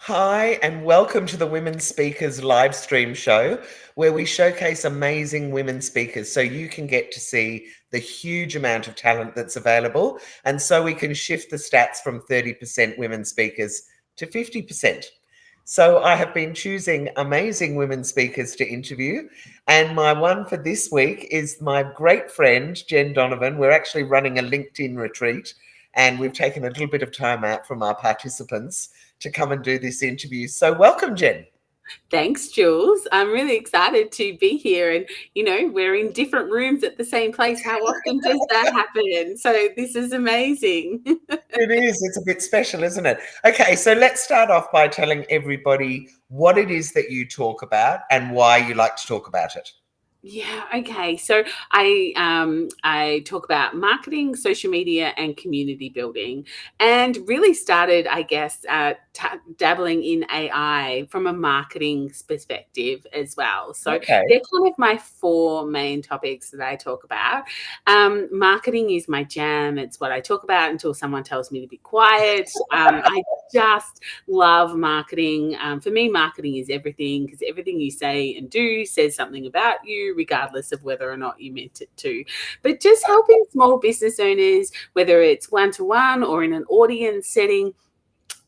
Hi, and welcome to the Women Speakers live stream show, where we showcase amazing women speakers so you can get to see the huge amount of talent that's available. And so we can shift the stats from 30% women speakers to 50%. So I have been choosing amazing women speakers to interview. And my one for this week is my great friend, Jenn Donovan. We're actually running a LinkedIn retreat, and we've taken a little bit of time out from our participants to come and do this interview. So welcome, Jenn. Thanks, Jules. I'm really excited to be here. And, we're in different rooms at the same place. How often does that happen? So this is amazing. It is. It's a bit special, isn't it? Okay, so let's start off by telling everybody what it is that you talk about and why you like to talk about it. Yeah, okay. So I talk about marketing, social media, and community building, and really started, I guess, dabbling in AI from a marketing perspective as well. So Okay. they're kind of my four main topics that I talk about. Marketing is my jam. It's what I talk about until someone tells me to be quiet. I just love marketing. For me, marketing is everything, because everything you say and do says something about you, regardless of whether or not you meant it to. But just helping small business owners, whether it's one-to-one or in an audience setting,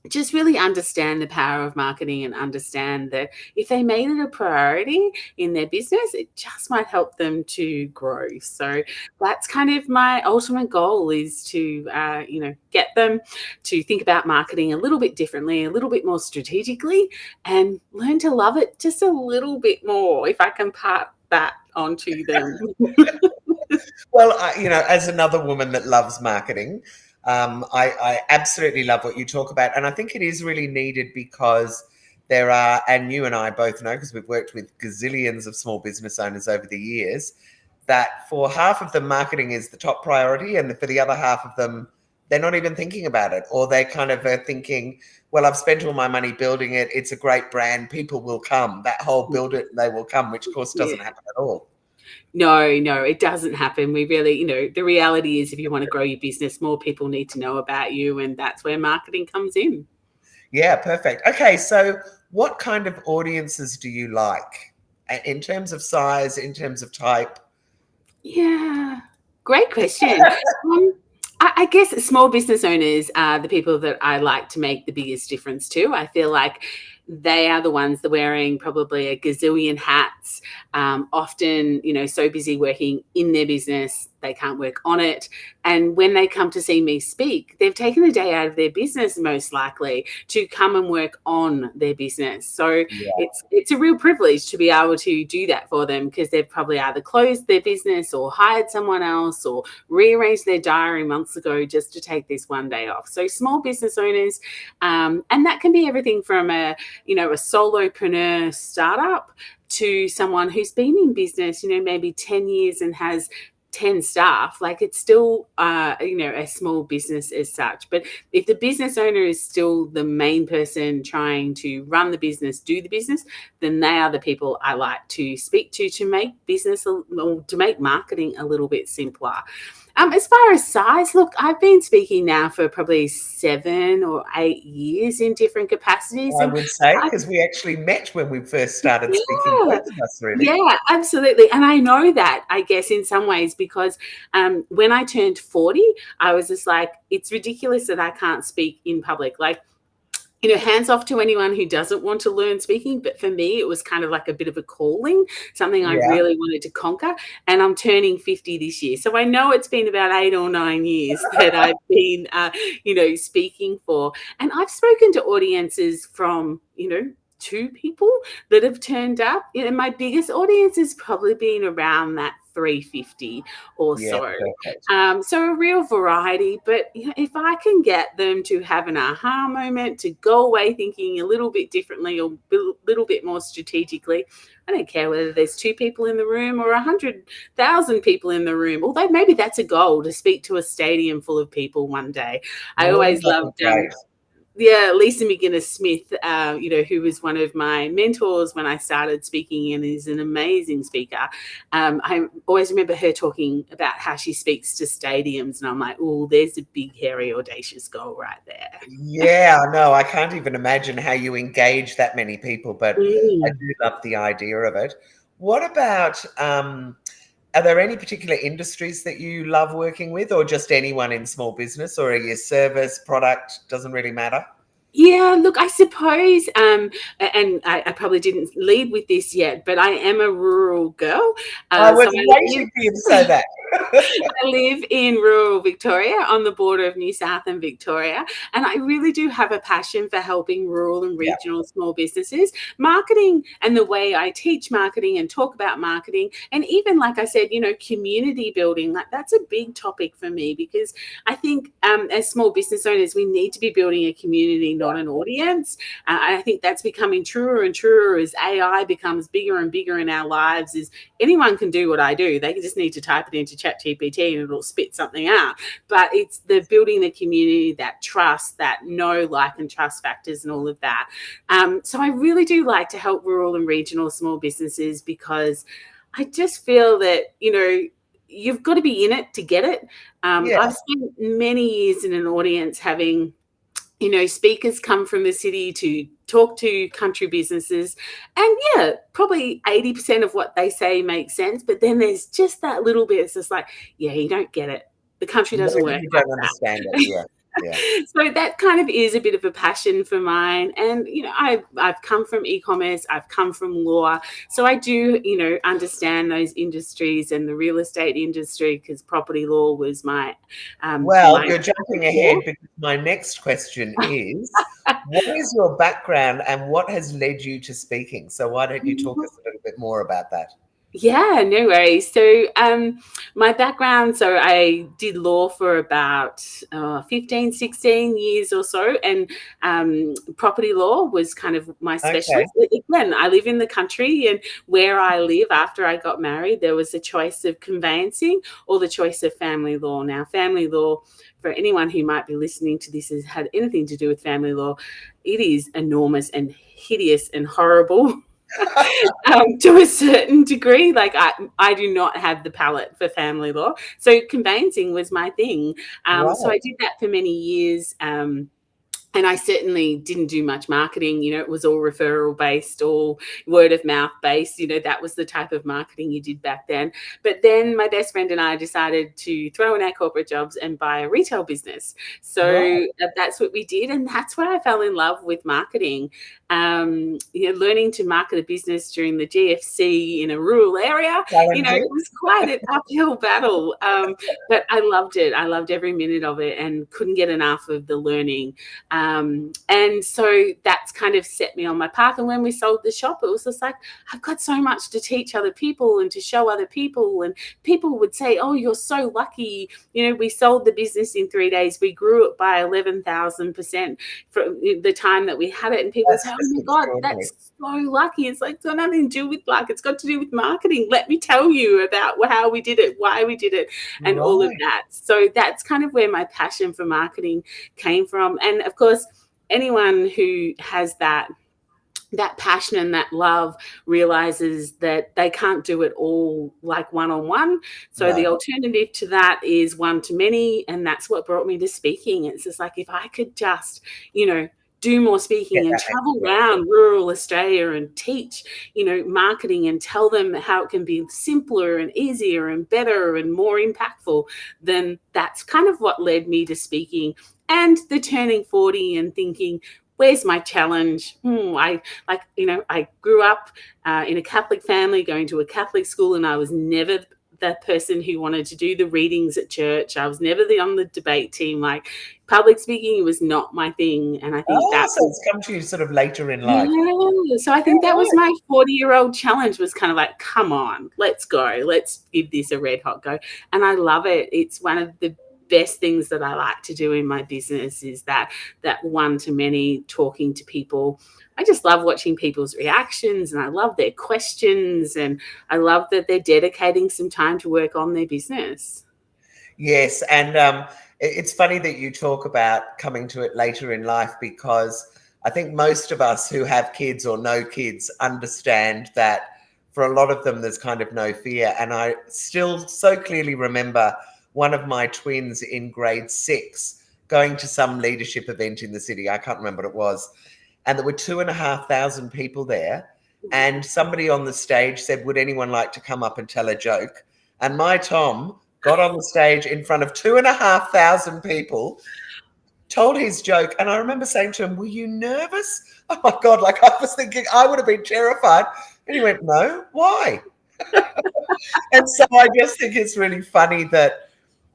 just really understand the power of marketing and understand that if they made it a priority in their business, it just might help them to grow. So that's kind of my ultimate goal, is to, get them to think about marketing a little bit differently, a little bit more strategically, and learn to love it just a little bit more, if I can part that onto them. Well, as another woman that loves marketing, I absolutely love what you talk about. And I think it is really needed because there are, and you and I both know, because we've worked with gazillions of small business owners over the years, that for half of them, marketing is the top priority. And for the other half of them, they're not even thinking about it. Or they kind of are thinking, well, I've spent all my money building it. It's a great brand. People will come. That whole build it and they will come, which of course doesn't happen at all. No, it doesn't happen. We really, the reality is, if you want to grow your business, more people need to know about you, and that's where marketing comes in. Yeah, perfect. Okay, so what kind of audiences do you like in terms of size, in terms of type? Yeah, great question. I guess small business owners are the people that I like to make the biggest difference to. I feel like they are the ones that are wearing probably a gazillion hats, often, so busy working in their business, they can't work on it. And when they come to see me speak, they've taken a day out of their business, most likely, to come and work on their business. So Yeah. it's a real privilege to be able to do that for them, because they've probably either closed their business or hired someone else or rearranged their diary months ago just to take this one day off. So small business owners, and that can be everything from a solopreneur startup to someone who's been in business, maybe 10 years and has 10 staff. Like, it's still, a small business as such. But if the business owner is still the main person trying to run the business, do the business, then they are the people I like to speak to make business, or to make marketing a little bit simpler. As far as size, look, I've been speaking now for probably 7 or 8 years in different capacities. I And would say, because we actually met when we first started speaking, yeah, both of us, really. yeah, absolutely. And I know that, I guess, in some ways, because when I turned 40, I was just like, it's ridiculous that I can't speak in public. Like, hands off to anyone who doesn't want to learn speaking. But for me, it was kind of like a bit of a calling, something I Yeah. really wanted to conquer. And I'm turning 50 this year. So I know it's been about 8 or 9 years that I've been, speaking for. And I've spoken to audiences from, 2 people that have turned up. My biggest audience has probably been around that 350 or Yeah, so. perfect. So a real variety. But if I can get them to have an aha moment, to go away thinking a little bit differently or a little bit more strategically, I don't care whether there's 2 people in the room or 100,000 people in the room. Although maybe that's a goal, to speak to a stadium full of people one day. I Oh, always that'd be loved great. Lisa McGuinness-Smith, who was one of my mentors when I started speaking and is an amazing speaker. I always remember her talking about how she speaks to stadiums, and I'm like, oh, there's a big, hairy, audacious goal right there. Yeah, no, I can't even imagine how you engage that many people, but I Mm. do love the idea of it. What about, are there any particular industries that you love working with, or just anyone in small business, or are your service, product, doesn't really matter? Yeah, look, I suppose, and I probably didn't lead with this yet, but I am a rural girl. I was So waiting for you to say that. I live in rural Victoria on the border of New South and Victoria, and I really do have a passion for helping rural and Yeah, regional small businesses. Marketing and the way I teach marketing and talk about marketing, and even like I said, community building, like that's a big topic for me because I think as small business owners, we need to be building a community, not an audience. I think that's becoming truer and truer as AI becomes bigger and bigger in our lives. Is anyone can do what I do. They just need to type it into ChatGPT and it'll spit something out. But it's the building the community, that trust, that know, like, and trust factors and all of that. So I really do like to help rural and regional small businesses because I just feel that, you've got to be in it to get it. yeah. I've spent many years in an audience having speakers come from the city to talk to country businesses. And yeah, probably 80% of what they say makes sense. But then there's just that little bit. It's just like, yeah, you don't get it. The country No, doesn't work you like don't understand it. that. Yeah, yeah. So that kind of is a bit of a passion for mine. And, I've come from e-commerce, I've come from law. So I do, understand those industries and the real estate industry because property law was my Well, my you're jumping ahead because my next question is, what is your background and what has led you to speaking? So why don't you talk us a little bit more about that? Yeah, no worries. So, my background, so I did law for about 15, 16 years or so, and property law was kind of my Okay. specialist. Again, I live in the country, and where I live after I got married, there was a choice of conveyancing or the choice of family law. Now, family law, for anyone who might be listening to this, has had anything to do with family law, it is enormous and hideous and horrible. To a certain degree, like I do not have the palate for family law, so conveyancing was my thing. So Right. I did that for many years. And I certainly didn't do much marketing. It was all referral based, all word of mouth based. That was the type of marketing you did back then. But then my best friend and I decided to throw in our corporate jobs and buy a retail business. Right. So that's what we did. And that's where I fell in love with marketing. Learning to market a business during the GFC in a rural area, it Challenging. was quite an uphill battle. But I loved it. I loved every minute of it and couldn't get enough of the learning. And so that's kind of set me on my path. And when we sold the shop, it was just like, I've got so much to teach other people and to show other people. And people would say, oh, you're so lucky. We sold the business in 3 days. We grew it by 11,000% from the time that we had it. And people would That's say, oh just my God, extraordinary. that's so lucky. It's like, it's got nothing to do with luck. It's got to do with marketing. Let me tell you about how we did it, why we did it, and all of Right. that. So that's kind of where my passion for marketing came from. And of course, anyone who has that passion and that love realizes that they can't do it all like one-on-one. So the No. alternative to that is one to many. And that's what brought me to speaking. It's just like, if I could just, do more Get speaking and that travel experience. around rural Australia and teach, marketing and tell them how it can be simpler and easier and better and more impactful, then that's kind of what led me to speaking. And the turning 40 and thinking, where's my challenge? I grew up in a Catholic family, going to a Catholic school, and I was never that person who wanted to do the readings at church. I was never on the debate team. Like, public speaking was not my thing. And I think Oh, that so was, it's come to you sort of later in life. yeah. So I Yeah, think that was right. my 40-year-old challenge, was kind of like, come on, let's go. Let's give this a red hot go. And I love it. It's one of the best things that I like to do in my business, is that one to many, talking to people. I just love watching people's reactions, and I love their questions, and I love that they're dedicating some time to work on their business. Yes, and It's funny that you talk about coming to it later in life, because I think most of us who have kids or no kids understand that for a lot of them, there's kind of no fear. And I still so clearly remember one of my twins in grade 6 going to some leadership event in the city. I can't remember what it was. And there were 2,500 people there. And somebody on the stage said, would anyone like to come up and tell a joke? And my Tom got on the stage in front of 2,500 people, told his joke. And I remember saying to him, were you nervous? Oh my God, like I was thinking I would have been terrified. And he went, no, why? And so I just think it's really funny that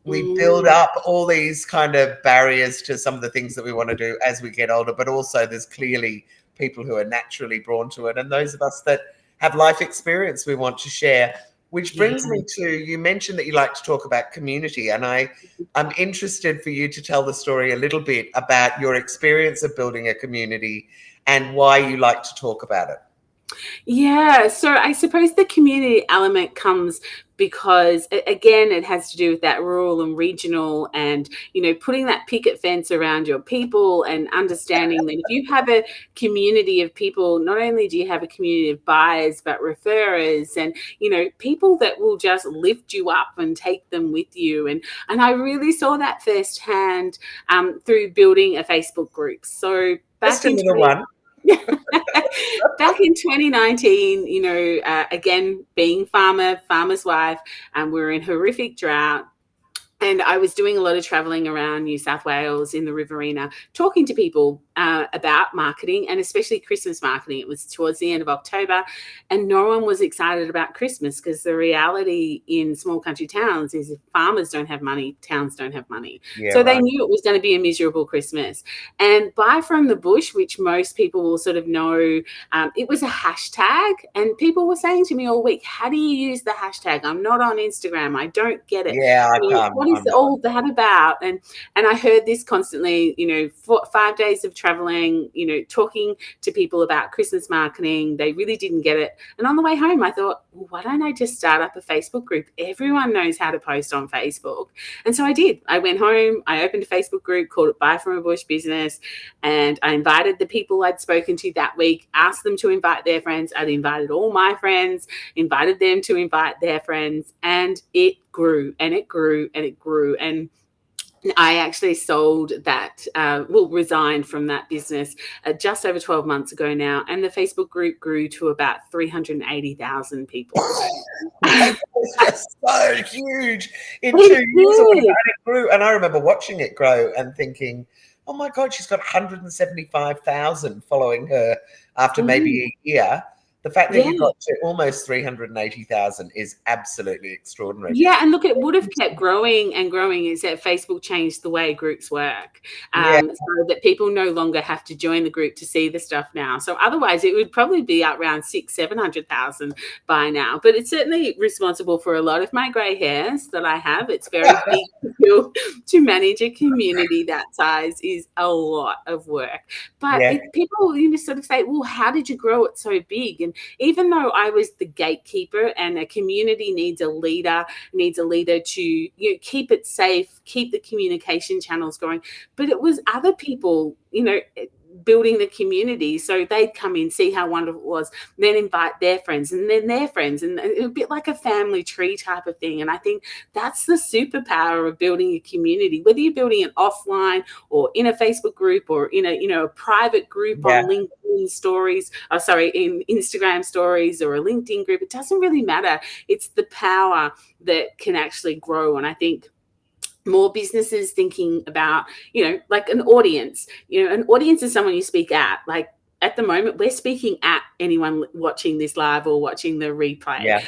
we build up all these kind of barriers to some of the things that we want to do as we get older, but also there's clearly people who are naturally drawn to it, and those of us that have life experience we want to share. Which brings me to, you mentioned that you like to talk about community, and I'm interested for you to tell the story a little bit about your experience of building a community and why you like to talk about it. Yeah, so I suppose the community element comes because, again, it has to do with that rural and regional, and putting that picket fence around your people and understanding that if you have a community of people, not only do you have a community of buyers but referrers, and people that will just lift you up and take them with you. And I really saw that firsthand through building a Facebook group. So Just a little one. Back in 2019, again, being farmer's wife, and we were in horrific drought. And I was doing a lot of traveling around New South Wales in the Riverina, talking to people about marketing, and especially Christmas marketing. It was towards the end of October, and no one was excited about Christmas, because the reality in small country towns is if farmers don't have money, towns don't have money. Yeah, so right. They knew it was going to be a miserable Christmas. And Buy from the Bush, which most people will sort of know, it was a hashtag, and people were saying to me all week, how do you use the hashtag? I'm not on Instagram. I don't get it. Yeah, I can't. What is all that about? And I heard this constantly, 5 days of traveling, talking to people about Christmas marketing. They really didn't get it. And on the way home, I thought, well, why don't I just start up a Facebook group? Everyone knows how to post on Facebook. And so I did. I went home, I opened a Facebook group, called it Buy from a Bush Business. And I invited the people I'd spoken to that week, asked them to invite their friends. I'd invited all my friends, invited them to invite their friends. And it grew and it grew and it grew. And I actually sold that, resigned from that business just over 12 months ago now. And the Facebook group grew to about 380,000 people. It's just so huge in 2 years. And it grew. And I remember watching it grow and thinking, oh my God, she's got 175,000 following her after maybe a year. The fact that you got to almost 380,000 is absolutely extraordinary. Yeah, and look, it would have kept growing and growing, except Facebook changed the way groups work, so that people no longer have to join the group to see the stuff now. So otherwise, it would probably be up around 600,000-700,000 by now. But it's certainly responsible for a lot of my grey hairs that I have. It's very big to manage a community that size is a lot of work. But people sort of say, well, how did you grow it so big? And even though I was the gatekeeper, and a community needs a leader to keep it safe, keep the communication channels going, but it was other people, building the community. So they'd come in, see how wonderful it was, then invite their friends and then their friends, and a bit like a family tree type of thing. And I think that's the superpower of building a community, whether you're building it offline or in a Facebook group or in a private group on LinkedIn stories, in Instagram stories, or a LinkedIn group. It doesn't really matter. It's the power that can actually grow. And I think more businesses thinking about, like an audience. An audience is someone you speak at. Like at the moment, we're speaking at anyone watching this live or watching the replay. Yeah.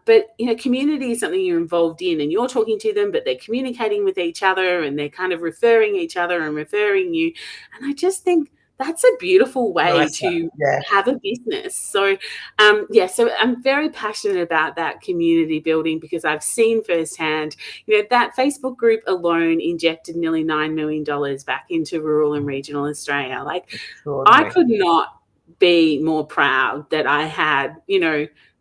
But community is something you're involved in, and you're talking to them, but they're communicating with each other, and they're kind of referring each other and referring you. And I just think that's a beautiful way to have a business. So, so I'm very passionate about that community building, because I've seen firsthand, that Facebook group alone injected nearly $9 million back into rural and regional Australia. Like, I could not be more proud that I had,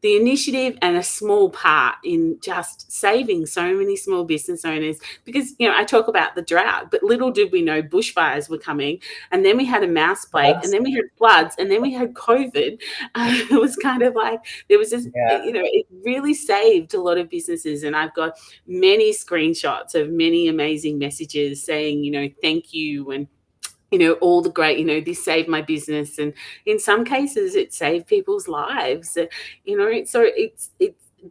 the initiative and a small part in just saving so many small business owners. Because, I talk about the drought, but little did we know bushfires were coming. And then we had a mouse plague, and then we had floods, and then we had COVID. It was kind of like there was this, it really saved a lot of businesses. And I've got many screenshots of many amazing messages saying, thank you, and all the great, this saved my business. And in some cases it saved people's lives, so it's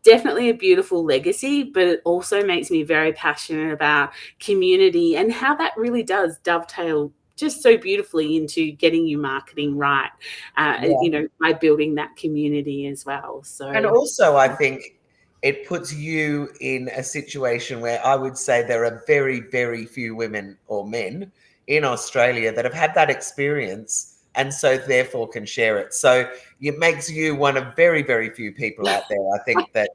definitely a beautiful legacy, but it also makes me very passionate about community and how that really does dovetail just so beautifully into getting your marketing right, by building that community as well. So, and also I think it puts you in a situation where I would say there are very, very few women or men in Australia that have had that experience, and so therefore can share it. So it makes you one of very, very few people out there, I think, that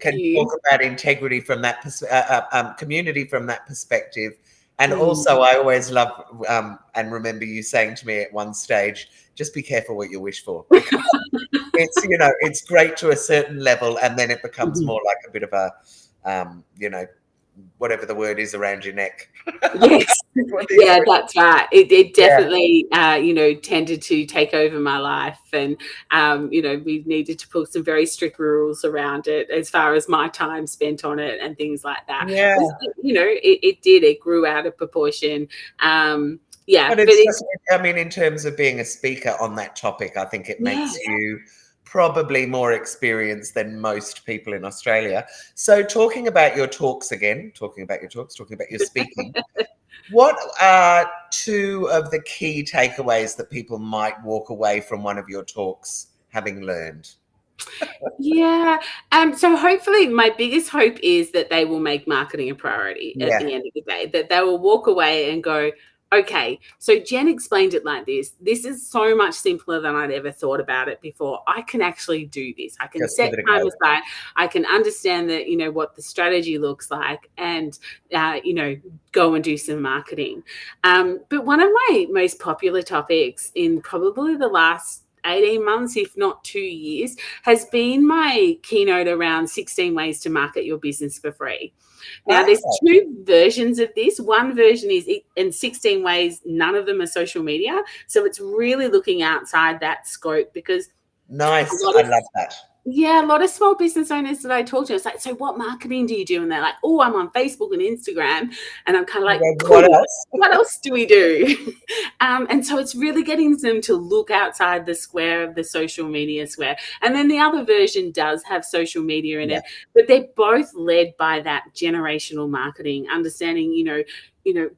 can talk about integrity from that community from that perspective. And also, I always love and remember you saying to me at one stage, just be careful what you wish for. Because it's, it's great to a certain level, and then it becomes more like a bit of a, whatever the word is around your neck. Yes. Yeah, that's right. It definitely, tended to take over my life. And, we needed to put some very strict rules around it as far as my time spent on it and things like that. Yeah. It grew out of proportion. But in terms of being a speaker on that topic, I think it makes you probably more experienced than most people in Australia. So talking about your speaking, what are two of the key takeaways that people might walk away from one of your talks having learned? So hopefully my biggest hope is that they will make marketing a priority at the end of the day, that they will walk away and go, okay, so Jenn explained it like this. This is so much simpler than I'd ever thought about it before. I can actually do this. I can set time aside. I can understand that, what the strategy looks like, and, go and do some marketing. But one of my most popular topics in probably the last 18 months, if not 2 years, has been my keynote around 16 ways to market your business for free. Now, there's two versions of this. One version is in 16 ways, none of them are social media. So it's really looking outside that scope, because nice. I love that. Yeah, a lot of small business owners that I talk to, it's like, so what marketing do you do? And they're like, oh, I'm on Facebook and Instagram. And I'm kind of like, cool. What else do we do? And so it's really getting them to look outside the square of the social media square. And then the other version does have social media in it, but they're both led by that generational marketing, understanding,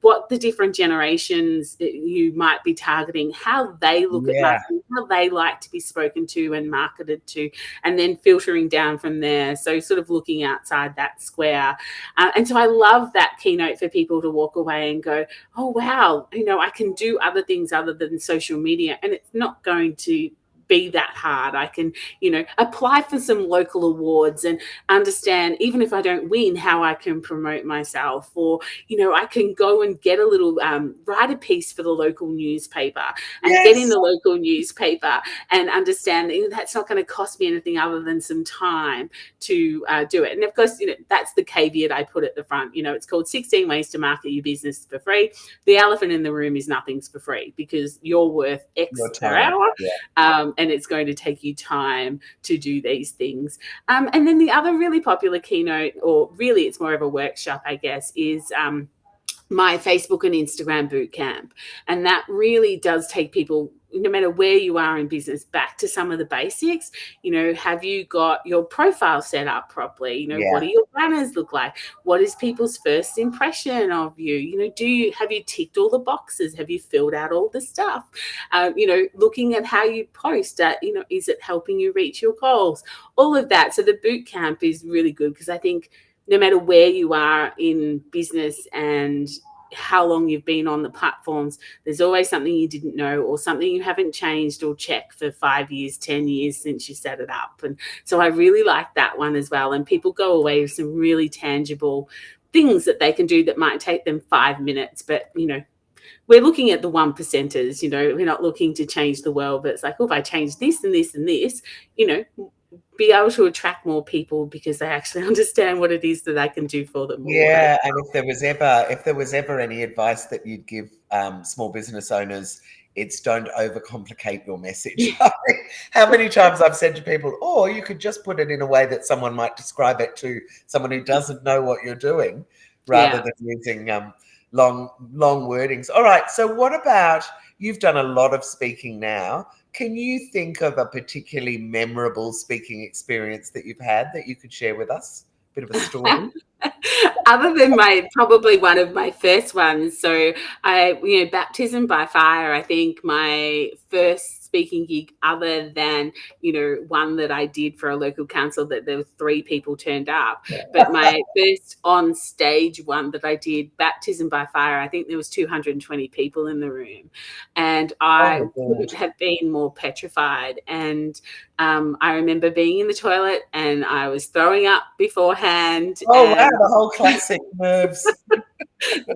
what the different generations that you might be targeting, how they look at marketing, how they like to be spoken to and marketed to, and then filtering down from there. So sort of looking outside that square. And so I love that keynote for people to walk away and go, oh, wow, I can do other things other than social media, and it's not going to be that hard. I can, apply for some local awards and understand, even if I don't win, how I can promote myself. Or, I can go and get a little, write a piece for the local newspaper and get in the local newspaper and understand that that's not going to cost me anything other than some time to do it. And of course, that's the caveat I put at the front. It's called 16 ways to market your business for free. The elephant in the room is nothing's for free, because you're worth X per hour. And it's going to take you time to do these things. And then the other really popular keynote, or really it's more of a workshop, I guess, is my Facebook and Instagram boot camp. And that really does take people, no matter where you are in business, back to some of the basics. Have you got your profile set up properly? What do your banners look like? What is people's first impression of you? Have you ticked all the boxes? Have you filled out all the stuff? Looking at how you post, is it helping you reach your goals? All of that. So the boot camp is really good, because I think no matter where you are in business and how long you've been on the platforms, there's always something you didn't know, or something you haven't changed or checked for 5 years, 10 years since you set it up. And so I really like that one as well. And people go away with some really tangible things that they can do that might take them 5 minutes. But, we're looking at the 1%ers, we're not looking to change the world, but it's like, oh, if I change this and this and this, be able to attract more people because they actually understand what it is that I can do for them or what I. Yeah, and if there was ever any advice that you'd give small business owners, it's don't overcomplicate your message. How many times I've said to people, "Oh, you could just put it in a way that someone might describe it to someone who doesn't know what you're doing, rather Yeah. than using long wordings." All right. So, what about you've done a lot of speaking now? Can you think of a particularly memorable speaking experience that you've had that you could share with us? Bit of a story. Other than probably one of my first ones. So baptism by fire, I think my first speaking gig other than, one that I did for a local council that there were 3 people turned up. But my first on stage one that I did, baptism by fire, I think there was 220 people in the room. And I Oh, couldn't God. have been more petrified. And I remember being in the toilet and I was throwing up beforehand. Oh, wow, And the whole classic nerves.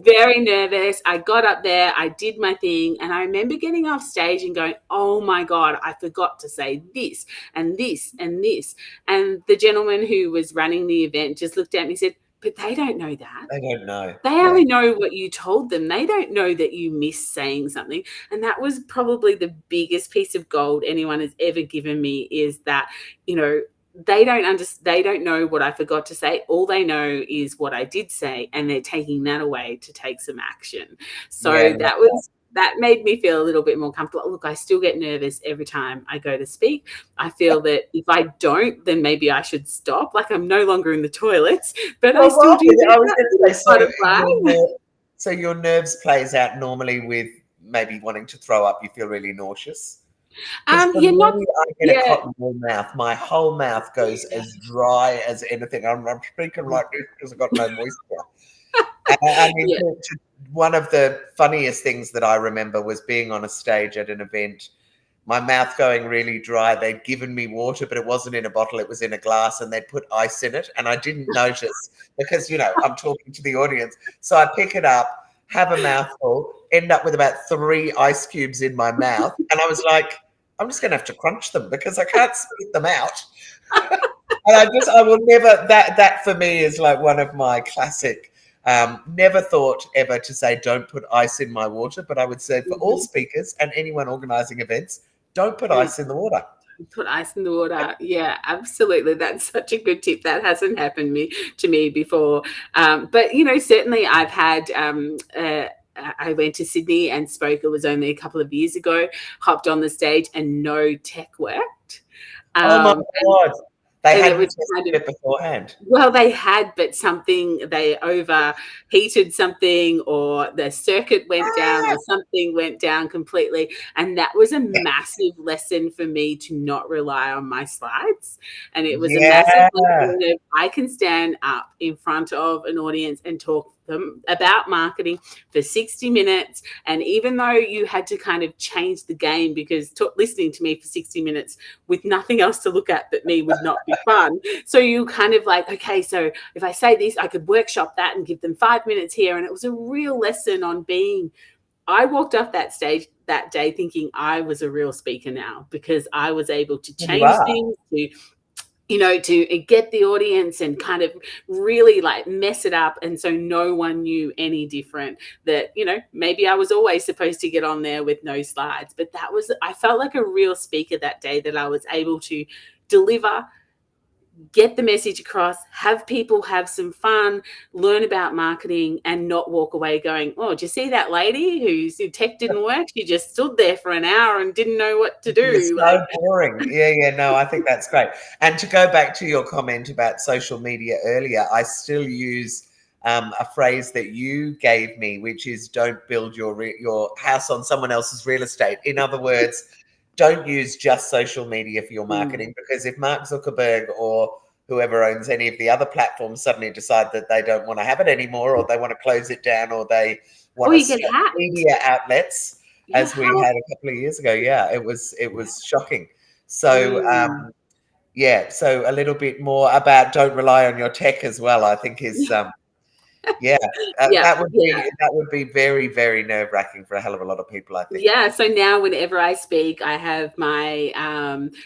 very nervous. I got up there, I did my thing, and I remember getting off stage and going, oh my God, I forgot to say this and this and this. And the gentleman who was running the event just looked at me and said, but they don't know that. They don't know. They only know what you told them. They don't know that you missed saying something. And that was probably the biggest piece of gold anyone has ever given me, is that, they don't know what I forgot to say. All they know is what I did say, and they're taking that away to take some action. So Yeah, that made me feel a little bit more comfortable. Look, I still get nervous every time I go to speak. I feel that if I don't, then maybe I should stop. Like, I'm no longer in the toilets, but I well, still do I get was that going to say, butterfly. so your nerves plays out normally with maybe wanting to throw up. You feel really nauseous. Because for You're not. me, I get a Yeah, cotton wool mouth. My whole mouth goes as dry as anything. I'm speaking like this because I've got no moisture. I mean, yeah. one of the funniest things that I remember was being on a stage at an event, my mouth going really dry. They'd given me water, but it wasn't in a bottle, it was in a glass, and they'd put ice in it. And I didn't notice because, I'm talking to the audience. So I pick it up, have a mouthful, end up with about 3 ice cubes in my mouth. And I was like, I'm just going to have to crunch them because I can't spit them out. And I will never, that for me is like one of my classic. Never thought ever to say don't put ice in my water, but I would say for all speakers and anyone organising events, don't put ice in the water. Put ice in the water. Yeah, absolutely. That's such a good tip. That hasn't happened to me before. But certainly I've had. I went to Sydney and spoke. It was only a couple of years ago. Hopped on the stage and no tech worked. Oh my Um, God. They and it hadn't was tested kind of, it beforehand. well, they had, but they overheated something, or the circuit went down, or something went down completely. And that was a massive lesson for me to not rely on my slides. And it was a massive Yeah. lesson that I can stand up in front of an audience and talk them about marketing for 60 minutes. And even though you had to kind of change the game, because listening to me for 60 minutes with nothing else to look at but me would not be fun. So you kind of like, okay, so if I say this, I could workshop that and give them 5 minutes here. And it was a real lesson on I walked off that stage that day thinking I was a real speaker now, because I was able to You change are. things, to get the audience and kind of really like mess it up. And so no one knew any different, that, maybe I was always supposed to get on there with no slides. But I felt like a real speaker that day, that I was able to deliver, get the message across, have people have some fun, learn about marketing, and not walk away going, oh, do you see that lady whose tech didn't work? She just stood there for an hour and didn't know what to do. It's so boring. Yeah. No, I think that's great. And to go back to your comment about social media earlier, I still use a phrase that you gave me, which is don't build your house on someone else's real estate. In other words, don't use just social media for your marketing, because if Mark Zuckerberg or whoever owns any of the other platforms suddenly decide that they don't want to have it anymore, or they want to close it down, or they want Or to you get stop hacked. media outlets, Yeah, as we had a couple of years ago. Yeah, it was shocking. So yeah, so a little bit more about don't rely on your tech as well, I think is Yeah, Yeah, that would be very, very nerve-wracking for a hell of a lot of people, I think. yeah. So now whenever I speak, I have my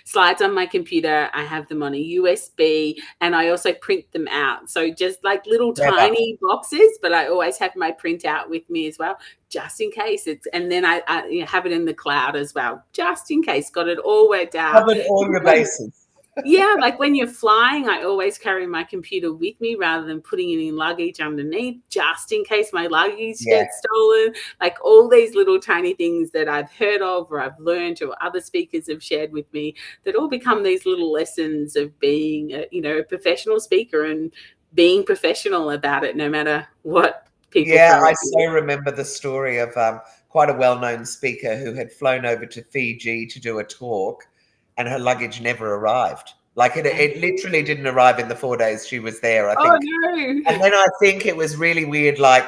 slides on my computer. I have them on a USB, and I also print them out. So just like little Clever. tiny boxes, but I always have my printout with me as well, just in case. And then I have it in the cloud as well, just in case. Got it all worked out. Covered all your bases. Yeah, like when you're flying, I always carry my computer with me rather than putting it in luggage underneath, just in case my luggage Yeah. gets stolen. Like all these little tiny things that I've heard of or I've learned or other speakers have shared with me that all become these little lessons of being, a professional speaker and being professional about it, no matter what people Yeah, throw I at so you. remember the story of quite a well-known speaker who had flown over to Fiji to do a talk, and her luggage never arrived. Like it literally didn't arrive in the 4 days she was there, I Oh think. no. And then I think it was really weird, like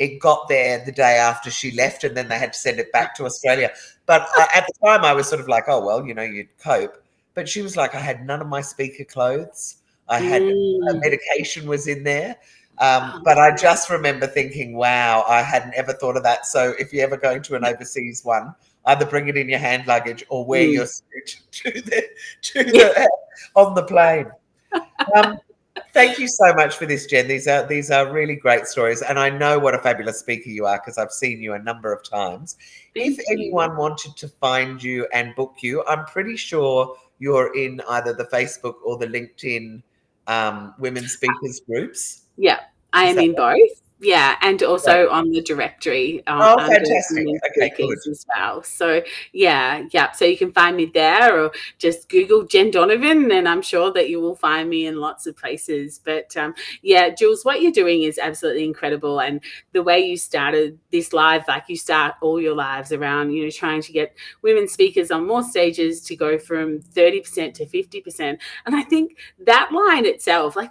it got there the day after she left, and then they had to send it back to Australia. But at the time, I was sort of like, oh, well, you'd cope. But she was like, I had none of my speaker clothes. I had Mm. medication was in there. Oh, But I just remember thinking, wow, I hadn't ever thought of that. So if you're ever going to an overseas one, either bring it in your hand luggage or wear your suit to the on the plane. Um, Thank you so much for this, Jen. These are really great stories, and I know what a fabulous speaker you are because I've seen you a number of times. If Thank you. anyone wanted to find you and book you, I'm pretty sure you're in either the Facebook or the LinkedIn women speakers groups. Yeah, I Is am that in both. Yeah, and right? also on the directory Oh, under fantastic. women Okay, good. speakers as well. So yeah. So you can find me there, or just Google Jenn Donovan, and I'm sure that you will find me in lots of places. But yeah, Jules, what you're doing is absolutely incredible, and the way you started this live, like you start all your lives around, trying to get women speakers on more stages to go from 30% to 50%, and I think that line itself, like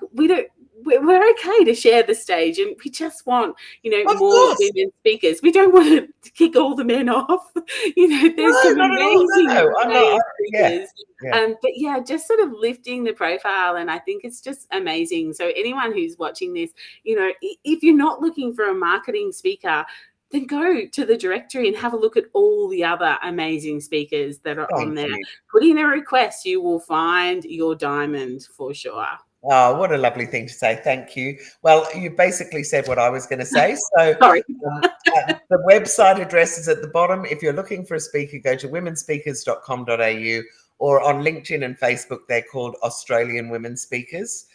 we're okay to share the stage, and we just want Of more course. women speakers. We don't want to kick all the men off. There's No, some not at all. amazing No, I'm not. male Yeah, speakers. yeah. But yeah, just sort of lifting the profile, and I think it's just amazing. So anyone who's watching this, if you're not looking for a marketing speaker, then go to the directory and have a look at all the other amazing speakers that are on Thank there. you. Put in a request, you will find your diamond for sure. Oh, what a lovely thing to say. Thank you. Well, you basically said what I was going to say. So Sorry. the website address is at the bottom. If you're looking for a speaker, go to womenspeakers.com.au, or on LinkedIn and Facebook, they're called Australian Women Speakers.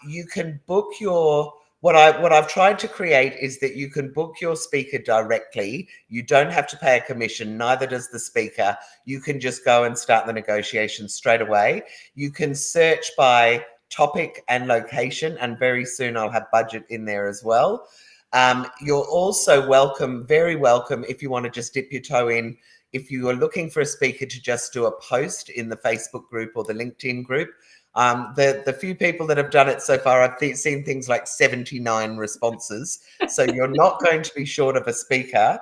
You can book your what I've tried to create is that you can book your speaker directly. You don't have to pay a commission, neither does the speaker. You can just go and start the negotiations straight away. You can search by topic and location, and very soon I'll have budget in there as well. You're also welcome, very welcome, if you want to just dip your toe in. If you are looking for a speaker to just do a post in the Facebook group or the LinkedIn group, the few people that have done it so far, I've seen things like 79 responses. So you're not going to be short of a speaker.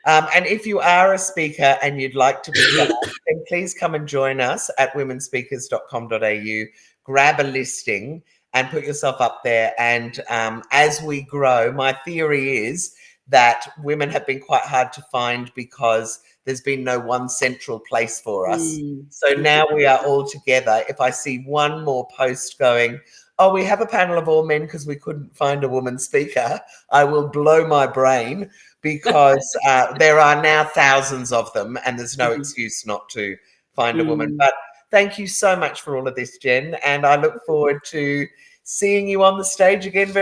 And if you are a speaker and you'd like to be found, then please come and join us at womenspeakers.com.au. Grab a listing and put yourself up there. And as we grow, my theory is that women have been quite hard to find because there's been no one central place for us. So now we are all together. If I see one more post going, oh, we have a panel of all men because we couldn't find a woman speaker, I will blow my brain, because there are now thousands of them and there's no excuse not to find a woman. But thank you so much for all of this, Jen. And I look forward to seeing you on the stage again very